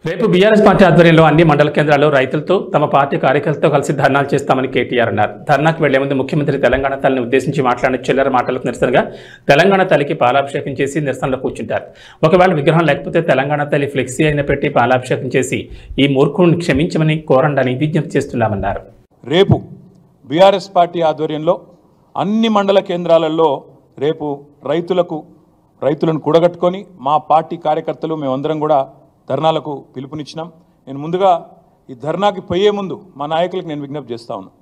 రేపు BRS party ఆధ్వర్యంలో అన్ని మండల కేంద్రాల్లో రైతులతో తమ పార్టీ కార్యకర్తలతో కలిసి ధర్నాలు చేస్తామని కేటీఆర్ అన్నారు. ధర్నాకు వెళ్లే ముందు ముఖ్యమంత్రి తెలంగాణ తల్లిని ఉద్దేశించి మాట్లాడిన చిల్లర మాటలకు నిరసనగా తెలంగాణ తల్లికి పాలాభిషేకం చేసి నిరసనలో కూర్చుంటారు. ఒకవేళ విగ్రహం లేకపోతే తెలంగాణ తల్లి ఫ్లెక్సీ అయిన పెట్టి పాలాభిషేకం చేసి ఈ మూర్ఖుడిని క్షమించమని కోరండని విజ్ఞప్తి చేస్తున్నామన్నారు. రేపు బీఆర్ఎస్ పార్టీ ఆధ్వర్యంలో అన్ని మండల కేంద్రాలలో రేపు రైతులను కూడగట్టుకొని మా పార్టీ కార్యకర్తలు మేమందరం కూడా ధర్నాలకు పిలుపునిచ్చినాం. నేను ముందుగా ఈ ధర్నాకి పోయే ముందు మా నాయకులకు నేను విజ్ఞప్తి చేస్తా ఉన్నాను.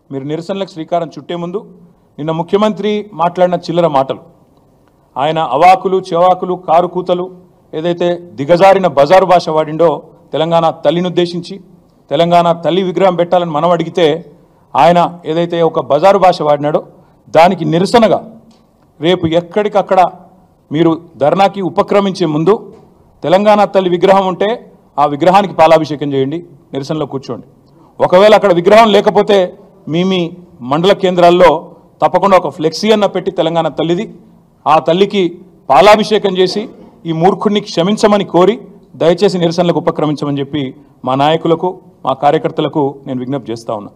మీరు నిరసనలకు శ్రీకారం చుట్టే ముందు నిన్న ముఖ్యమంత్రి మాట్లాడిన చిల్లర మాటలు, ఆయన అవాకులు చెవాకులు కారు కూతలు ఏదైతే దిగజారిన బజారు భాష వాడిండో తెలంగాణ తల్లిని ఉద్దేశించి తెలంగాణ తల్లి విగ్రహం పెట్టాలని మనం అడిగితే ఆయన ఏదైతే ఒక బజారు భాష వాడినాడో దానికి నిరసనగా రేపు ఎక్కడికక్కడ మీరు ధర్నాకి ఉపక్రమించే ముందు తెలంగాణ తల్లి విగ్రహం ఉంటే ఆ విగ్రహానికి పాలాభిషేకం చేయండి, నిరసనలో కూర్చోండి. ఒకవేళ అక్కడ విగ్రహం లేకపోతే మీ మండల కేంద్రాల్లో తప్పకుండా ఒక ఫ్లెక్సీ అన్న పెట్టి తెలంగాణ తల్లిది ఆ తల్లికి పాలాభిషేకం చేసి ఈ మూర్ఖుడిని క్షమించమని కోరి దయచేసి నిరసనలకు ఉపక్రమించమని చెప్పి మా నాయకులకు మా కార్యకర్తలకు నేను విజ్ఞప్తి చేస్తా ఉన్నా.